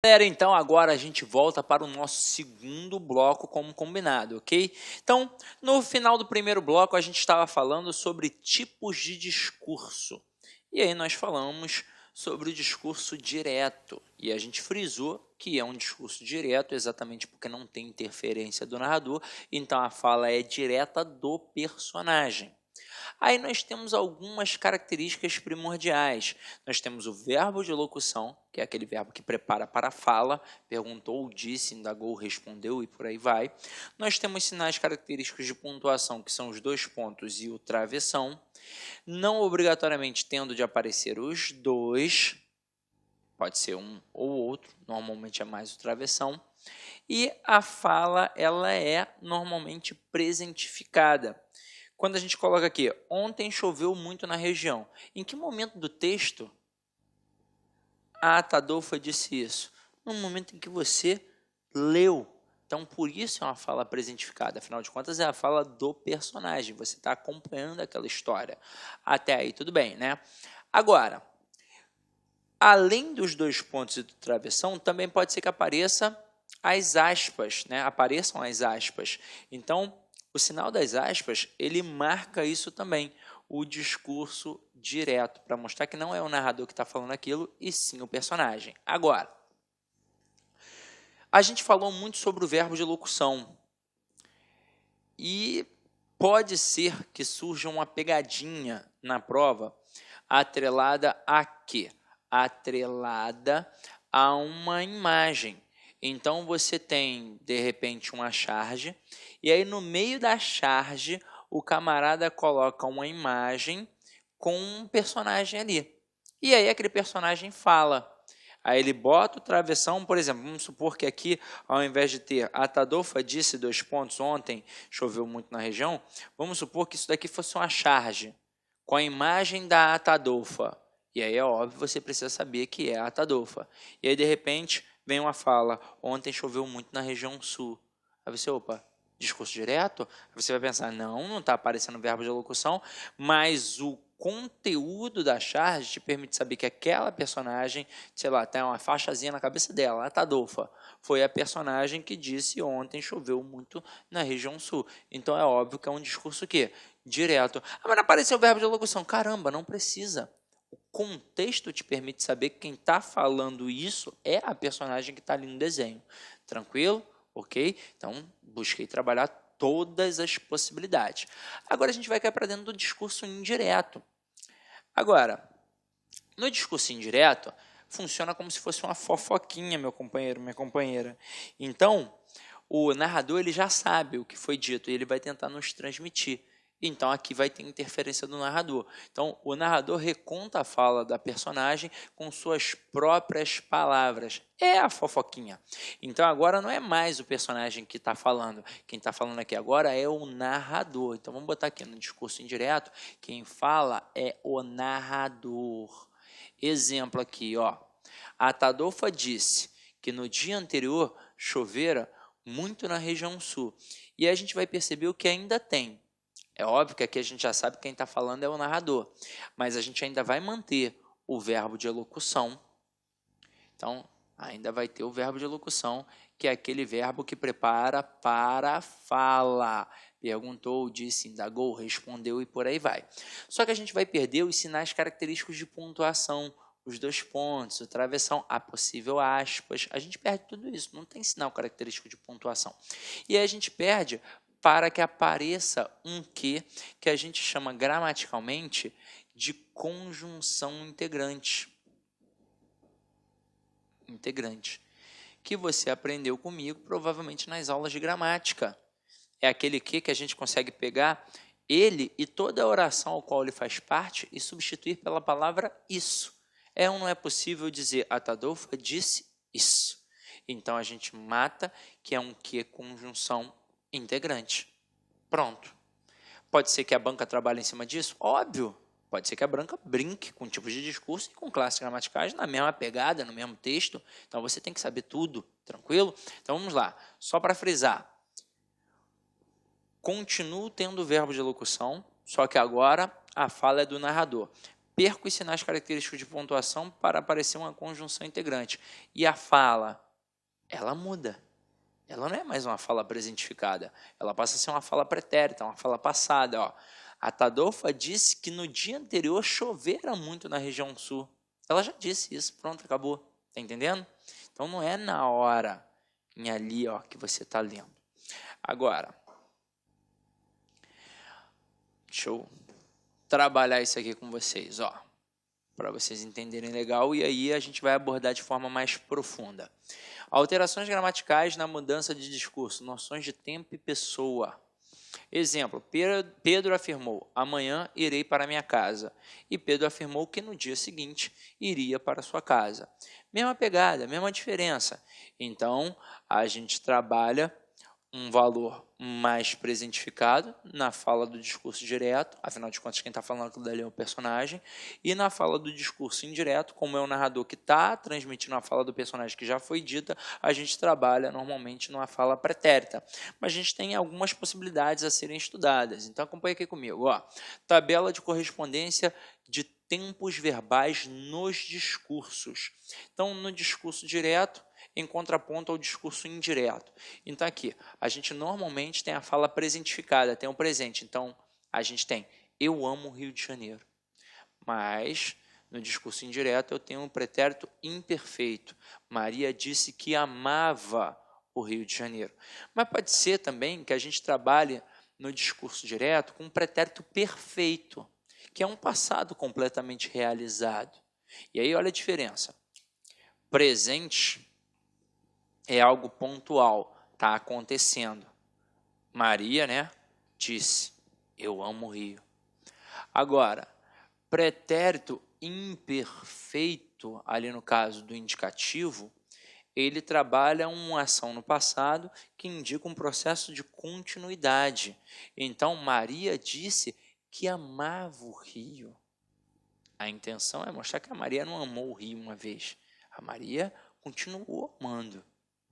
Galera, então agora a gente volta para o nosso segundo bloco como combinado, ok? Então, no final do primeiro bloco a gente estava falando sobre tipos de discurso. E aí nós falamos sobre o discurso direto. E a gente frisou que é um discurso direto exatamente porque não tem interferência do narrador, então a fala é direta do personagem. Aí nós temos algumas características primordiais. Nós temos o verbo de locução, que é aquele verbo que prepara para a fala, perguntou, disse, indagou, respondeu e por aí vai. Nós temos sinais característicos de pontuação, que são os dois pontos e o travessão. Não obrigatoriamente tendo de aparecer os dois, pode ser um ou outro, normalmente é mais o travessão. E a fala, ela é normalmente presentificada. Quando a gente coloca aqui, ontem choveu muito na região, em que momento do texto a Atadolfa disse isso? No momento em que você leu. Então, por isso é uma fala presentificada. Afinal de contas, é a fala do personagem. Você está acompanhando aquela história. Até aí, tudo bem, né? Agora, além dos dois pontos e do travessão, também pode ser que apareça as aspas, né? Apareçam as aspas. Então, o sinal das aspas, ele marca isso também, o discurso direto, para mostrar que não é o narrador que está falando aquilo, e sim o personagem. Agora, a gente falou muito sobre o verbo de locução, e pode ser que surja uma pegadinha na prova, atrelada a quê? Atrelada a uma imagem. Então, você tem, de repente, uma charge, e aí no meio da charge, o camarada coloca uma imagem com um personagem ali. E aí aquele personagem fala. Aí ele bota o travessão, por exemplo, vamos supor que aqui, ao invés de ter a Atadolfa disse dois pontos, ontem choveu muito na região, vamos supor que isso daqui fosse uma charge, com a imagem da Atadolfa. E aí é óbvio, você precisa saber que é a Atadolfa. E aí, de repente, vem uma fala, ontem choveu muito na região sul. Aí você, opa, discurso direto? Aí você vai pensar, não está aparecendo verbo de locução, mas o conteúdo da charge te permite saber que aquela personagem, sei lá, tem uma faixazinha na cabeça dela, a Atadolfa, foi a personagem que disse ontem choveu muito na região sul. Então é óbvio que é um discurso que direto. Ah, mas não apareceu o verbo de locução. Caramba, não precisa. O contexto te permite saber que quem está falando isso é a personagem que está ali no desenho. Tranquilo? Ok? Então, busquei trabalhar todas as possibilidades. Agora a gente vai cair para dentro do discurso indireto. Agora, no discurso indireto, funciona como se fosse uma fofoquinha, meu companheiro, minha companheira. Então, o narrador ele já sabe o que foi dito e ele vai tentar nos transmitir. Então, aqui vai ter interferência do narrador. Então, o narrador reconta a fala da personagem com suas próprias palavras. É a fofoquinha. Então, agora não é mais o personagem que está falando. Quem está falando aqui agora é o narrador. Então, vamos botar aqui no discurso indireto. Quem fala é o narrador. Exemplo aqui, ó. A Atadolfa disse que no dia anterior chovera muito na região sul. E a gente vai perceber o que ainda tem. É óbvio que aqui a gente já sabe que quem está falando é o narrador, mas a gente ainda vai manter o verbo de elocução. Então, ainda vai ter o verbo de elocução, que é aquele verbo que prepara para a fala. Perguntou, disse, indagou, respondeu e por aí vai. Só que a gente vai perder os sinais característicos de pontuação, os dois pontos, o travessão, a possível aspas. A gente perde tudo isso, não tem sinal característico de pontuação. E aí a gente perde para que apareça um que a gente chama gramaticalmente de conjunção integrante. Que você aprendeu comigo provavelmente nas aulas de gramática. É aquele que a gente consegue pegar ele e toda a oração ao qual ele faz parte e substituir pela palavra isso. É ou não é possível dizer Atadolfa disse isso? Então a gente mata que é um que conjunção integrante. Pronto. Pode ser que a banca trabalhe em cima disso? Óbvio. Pode ser que a banca brinque com tipos de discurso e com classes gramaticais na mesma pegada, no mesmo texto. Então, você tem que saber tudo, tranquilo? Então, vamos lá. Só para frisar. Continuo tendo o verbo de locução, só que agora a fala é do narrador. perco os sinais característicos de pontuação para aparecer uma conjunção integrante. E a fala, ela muda. Ela não é mais uma fala presentificada, ela passa a ser uma fala pretérita, uma fala passada. Ó. A Tadolfa disse que no dia anterior chovera muito na região sul. Ela já disse isso, pronto, acabou. Está entendendo? Então não é na hora, em ali ó, que você está lendo. Agora, deixa eu trabalhar isso aqui com vocês, ó, para vocês entenderem legal, e aí a gente vai abordar de forma mais profunda. Alterações gramaticais na mudança de discurso, noções de tempo e pessoa. Exemplo, Pedro afirmou, amanhã irei para minha casa. E Pedro afirmou que no dia seguinte iria para sua casa. Mesma pegada, mesma diferença. Então, a gente trabalha um valor mais presentificado na fala do discurso direto, afinal de contas quem está falando aquilo dali é o personagem, e na fala do discurso indireto, como é o narrador que está transmitindo a fala do personagem que já foi dita, a gente trabalha normalmente numa fala pretérita. Mas a gente tem algumas possibilidades a serem estudadas, então acompanha aqui comigo. Ó. Tabela de correspondência de tempos verbais nos discursos. Então, no discurso direto, em contraponto ao discurso indireto. Então, aqui, a gente normalmente tem a fala presentificada, tem o presente. Então, a gente tem, eu amo o Rio de Janeiro. Mas, no discurso indireto, eu tenho um pretérito imperfeito. Maria disse que amava o Rio de Janeiro. Mas pode ser também que a gente trabalhe no discurso direto com um pretérito perfeito, que é um passado completamente realizado. E aí, olha a diferença. Presente é algo pontual, está acontecendo. Maria, né, disse, eu amo o Rio. Agora, pretérito imperfeito, ali no caso do indicativo, ele trabalha uma ação no passado que indica um processo de continuidade. Então, Maria disse que amava o Rio. A intenção é mostrar que a Maria não amou o Rio uma vez. A Maria continuou amando.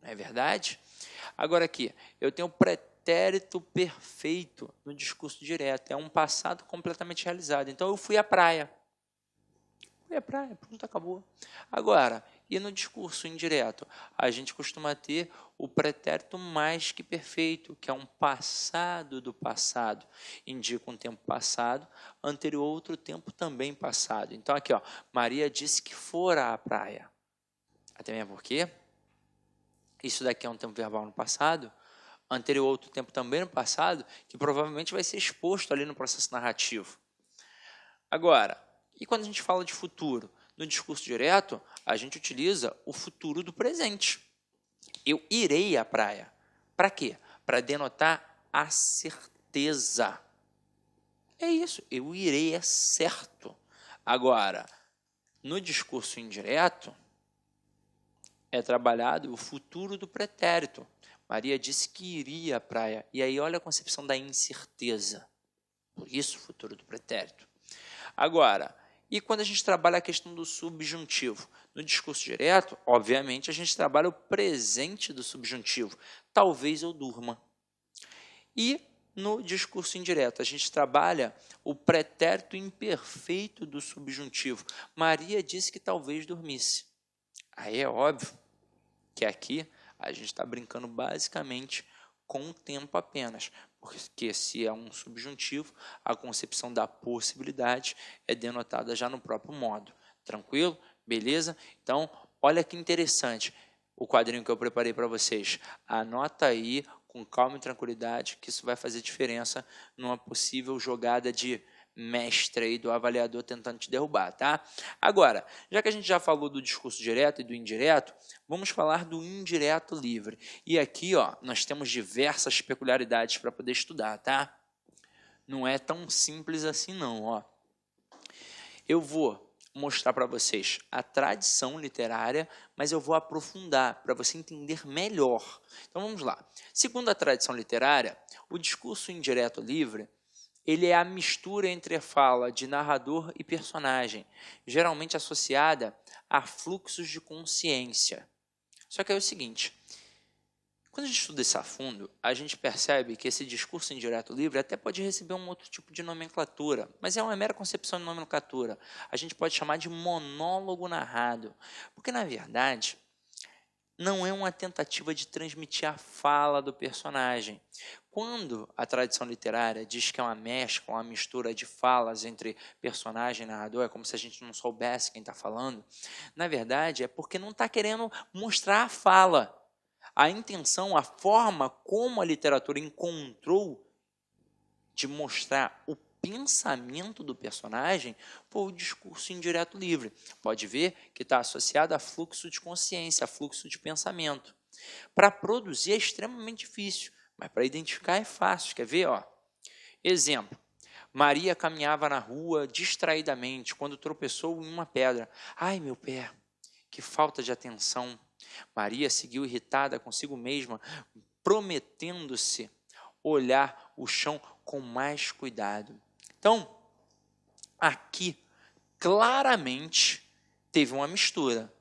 Não é verdade? Agora aqui, eu tenho pretérito perfeito no discurso direto. É um passado completamente realizado. Então, eu fui à praia. Fui à praia, pronto, acabou. Agora, e no discurso indireto? A gente costuma ter o pretérito mais que perfeito, que é um passado do passado. Indica um tempo passado, anterior a outro tempo também passado. Então, aqui, ó, Maria disse que fora à praia. Até mesmo porque isso daqui é um tempo verbal no passado, anterior a outro tempo também no passado, que provavelmente vai ser exposto ali no processo narrativo. Agora, e quando a gente fala de futuro? No discurso direto, a gente utiliza o futuro do presente. Eu irei à praia. Para quê? Para denotar a certeza. É isso, eu irei, é certo. Agora, no discurso indireto, é trabalhado o futuro do pretérito. Maria disse que iria à praia. E aí, olha a concepção da incerteza. Por isso, o futuro do pretérito. Agora, e quando a gente trabalha a questão do subjuntivo? No discurso direto, obviamente, a gente trabalha o presente do subjuntivo. Talvez eu durma. E no discurso indireto, a gente trabalha o pretérito imperfeito do subjuntivo. Maria disse que talvez dormisse. Aí é óbvio que aqui a gente está brincando basicamente com o tempo apenas, porque se é um subjuntivo, a concepção da possibilidade é denotada já no próprio modo. Tranquilo? Beleza? Então, olha que interessante o quadrinho que eu preparei para vocês. Anota aí com calma e tranquilidade que isso vai fazer diferença numa possível jogada de mestre aí do avaliador tentando te derrubar, tá? Agora, já que a gente já falou do discurso direto e do indireto, vamos falar do indireto livre. E aqui, ó, nós temos diversas peculiaridades para poder estudar, tá? Não é tão simples assim não, ó. Eu vou mostrar para vocês a tradição literária, mas eu vou aprofundar para você entender melhor. Então vamos lá. Segundo a tradição literária, o discurso indireto livre ele é a mistura entre a fala de narrador e personagem, geralmente associada a fluxos de consciência. Só que é o seguinte, Quando a gente estuda isso a fundo, a gente percebe que esse discurso indireto livre até pode receber um outro tipo de nomenclatura, mas é uma mera concepção de nomenclatura. A gente pode chamar de monólogo narrado, porque, na verdade, não é uma tentativa de transmitir a fala do personagem. Quando a tradição literária diz que é uma mescla, uma mistura de falas entre personagem e narrador, é como se a gente não soubesse quem está falando, na verdade é porque não está querendo mostrar a fala. A intenção, a forma como a literatura encontrou de mostrar o pensamento do personagem foi o discurso indireto livre. Pode ver que está associado a fluxo de consciência, a fluxo de pensamento. Para produzir é extremamente difícil, mas para identificar é fácil. Quer ver? Exemplo. Maria caminhava na rua distraidamente quando tropeçou em uma pedra. Ai, meu pé, que falta de atenção. Maria seguiu irritada consigo mesma, prometendo-se olhar o chão com mais cuidado. Então, aqui, claramente, teve uma mistura.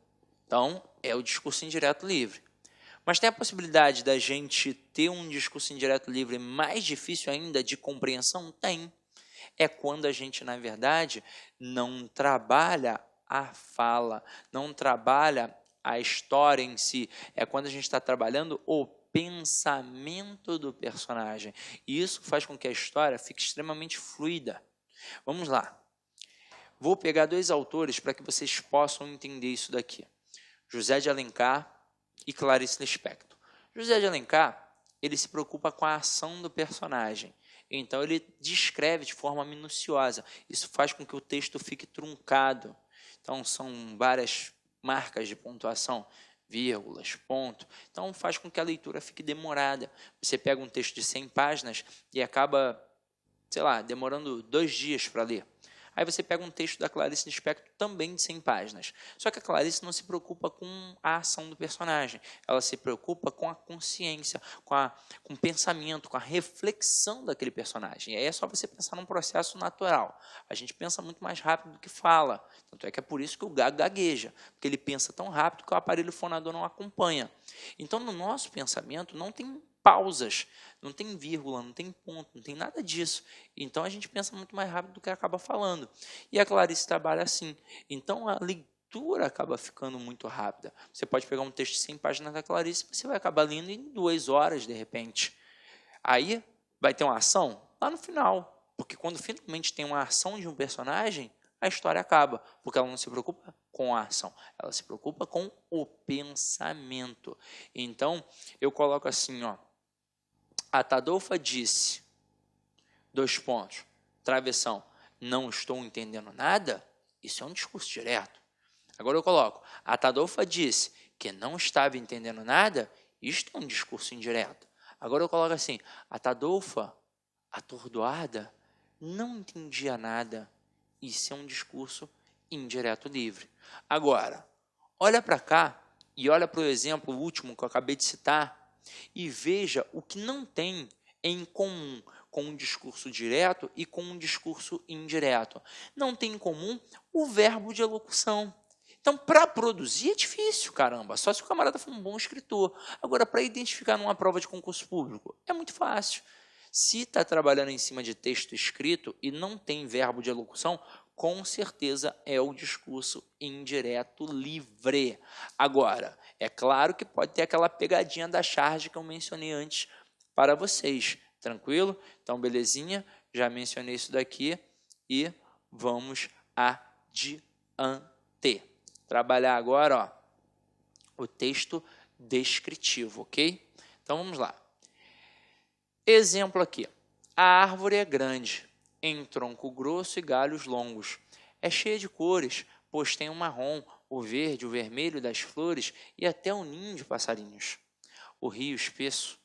Então, é o discurso indireto livre. Mas tem a possibilidade da gente ter um discurso indireto livre mais difícil ainda de compreensão? Tem. É quando a gente, na verdade, não trabalha a fala, não trabalha a história em si. É quando a gente está trabalhando o pensamento do personagem. E isso faz com que a história fique extremamente fluida. Vamos lá. Vou pegar 2 autores para que vocês possam entender isso daqui. José de Alencar e Clarice Lispector. José de Alencar, ele se preocupa com a ação do personagem. Então, ele descreve de forma minuciosa. Isso faz com que o texto fique truncado. Então, são várias marcas de pontuação, vírgulas, ponto. Então, faz com que a leitura fique demorada. Você pega um texto de 100 páginas e acaba, demorando 2 dias para ler. Aí você pega um texto da Clarice Lispector também de 100 páginas. Só que a Clarice não se preocupa com a ação do personagem. Ela se preocupa com a consciência, com o pensamento, com a reflexão daquele personagem. E aí é só você pensar num processo natural. A gente pensa muito mais rápido do que fala. Tanto é que é por isso que o gago gagueja. Porque ele pensa tão rápido que o aparelho fonador não acompanha. Então, no nosso pensamento, não tem pausas, não tem vírgula, não tem ponto, não tem nada disso. Então, a gente pensa muito mais rápido do que acaba falando. E a Clarice trabalha assim. Então, a leitura acaba ficando muito rápida. Você pode pegar um texto de 100 páginas da Clarice e você vai acabar lendo em 2 horas, de repente. Aí, vai ter uma ação lá no final. Porque quando finalmente tem uma ação de um personagem, a história acaba. Porque ela não se preocupa com a ação. Ela se preocupa com o pensamento. Então, eu coloco assim, a Tadolfa disse, travessão, não estou entendendo nada, isso é um discurso direto. Agora eu coloco, a Tadolfa disse que não estava entendendo nada, isto é um discurso indireto. Agora eu coloco assim, a Tadolfa, atordoada, não entendia nada, isso é um discurso indireto livre. Agora, olha para cá e olha para o exemplo último que eu acabei de citar, e veja o que não tem em comum com um discurso direto e com um discurso indireto. Não tem em comum o verbo de elocução. Então, para produzir é difícil, caramba, só se o camarada for um bom escritor. Agora, para identificar numa prova de concurso público, é muito fácil. Se está trabalhando em cima de texto escrito e não tem verbo de elocução, com certeza é o discurso indireto livre. Agora, é claro que pode ter aquela pegadinha da charge que eu mencionei antes para vocês. Tranquilo? Então, belezinha? Já mencionei isso daqui e vamos adiante. Trabalhar agora o texto descritivo, ok? Então, vamos lá. Exemplo aqui. A árvore é grande, em tronco grosso e galhos longos. É cheia de cores, pois tem o marrom, o verde, o vermelho das flores e até o ninho de passarinhos. O rio espesso,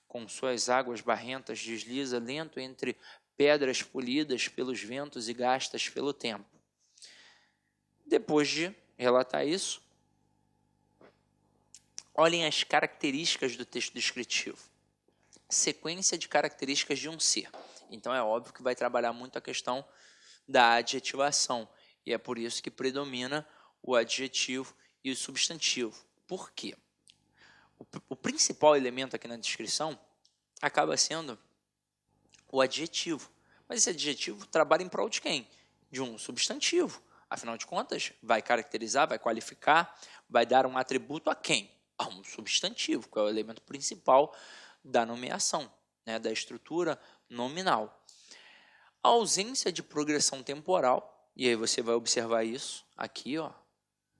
com suas águas barrentas, desliza lento entre pedras polidas pelos ventos e gastas pelo tempo. Depois de relatar isso, olhem as características do texto descritivo. Sequência de características de um ser. Então, é óbvio que vai trabalhar muito a questão da adjetivação. E é por isso que predomina o adjetivo e o substantivo. Por quê? o principal elemento aqui na descrição acaba sendo o adjetivo. Mas esse adjetivo trabalha em prol de quem? De um substantivo. Afinal de contas, vai caracterizar, vai qualificar, vai dar um atributo a quem? A um substantivo, que é o elemento principal da nomeação, né, da estrutura nominal. A ausência de progressão temporal, e aí você vai observar isso aqui, ó.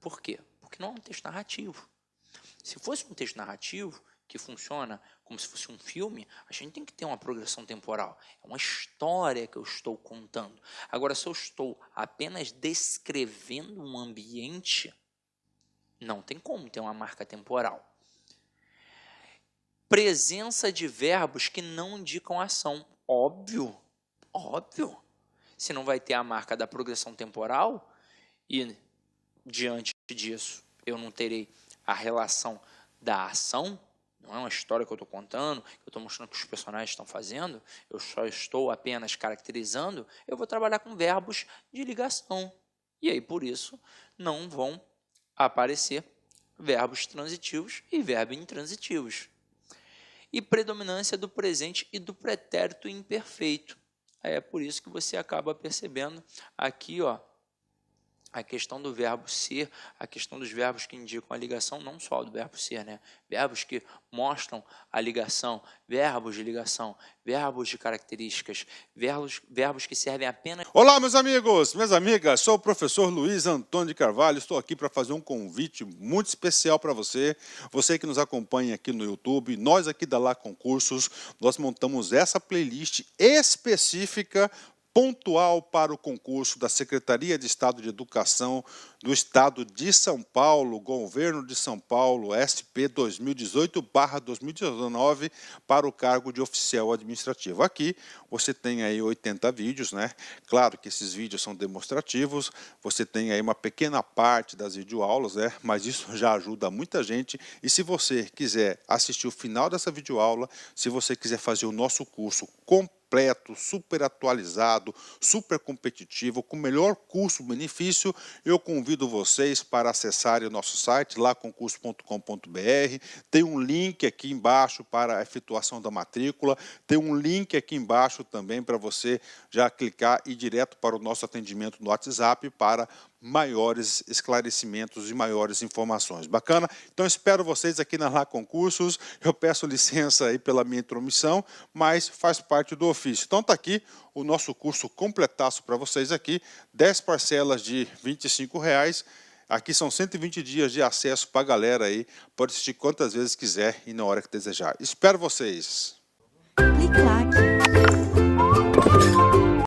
Por quê? Porque não é um texto narrativo. Se fosse um texto narrativo, que funciona como se fosse um filme, a gente tem que ter uma progressão temporal. É uma história que eu estou contando. Agora, se eu estou apenas descrevendo um ambiente, não tem como ter uma marca temporal. Presença de verbos que não indicam ação. Óbvio. Se não vai ter a marca da progressão temporal e, diante disso, eu não terei a relação da ação, não é uma história que eu estou contando, que eu estou mostrando o que os personagens estão fazendo, eu só estou apenas caracterizando, eu vou trabalhar com verbos de ligação. E aí, por isso, não vão aparecer verbos transitivos e verbos intransitivos. E predominância do presente e do pretérito imperfeito. É por isso que você acaba percebendo aqui, ó, a questão do verbo ser, a questão dos verbos que indicam a ligação, não só do verbo ser, né? Verbos que mostram a ligação, verbos de ligação, verbos de características, verbos que servem apenas... Olá, meus amigos, minhas amigas, sou o professor Luiz Antônio de Carvalho, estou aqui para fazer um convite muito especial para você, você que nos acompanha aqui no YouTube, nós aqui da Lá Concursos, nós montamos essa playlist específica pontual para o concurso da Secretaria de Estado de Educação do Estado de São Paulo, Governo de São Paulo, SP 2018/2019, para o cargo de oficial administrativo. Aqui você tem aí 80 vídeos, né? Claro que esses vídeos são demonstrativos, você tem aí uma pequena parte das videoaulas, né? Mas isso já ajuda muita gente. E se você quiser assistir o final dessa videoaula, se você quiser fazer o nosso curso completo, super atualizado, super competitivo, com o melhor custo-benefício, eu convido vocês para acessarem o nosso site, laconcurso.com.br. Tem um link aqui embaixo para a efetuação da matrícula, tem um link aqui embaixo também para você já clicar e ir direto para o nosso atendimento no WhatsApp para maiores esclarecimentos e maiores informações. Bacana? Então espero vocês aqui na Lá Concursos. Eu peço licença aí pela minha intromissão, mas faz parte do ofício. Então tá aqui o nosso curso completaço para vocês aqui, 10 parcelas de R$25. Aqui são 120 dias de acesso para a galera aí, pode assistir quantas vezes quiser e na hora que desejar. Espero vocês! Clique lá.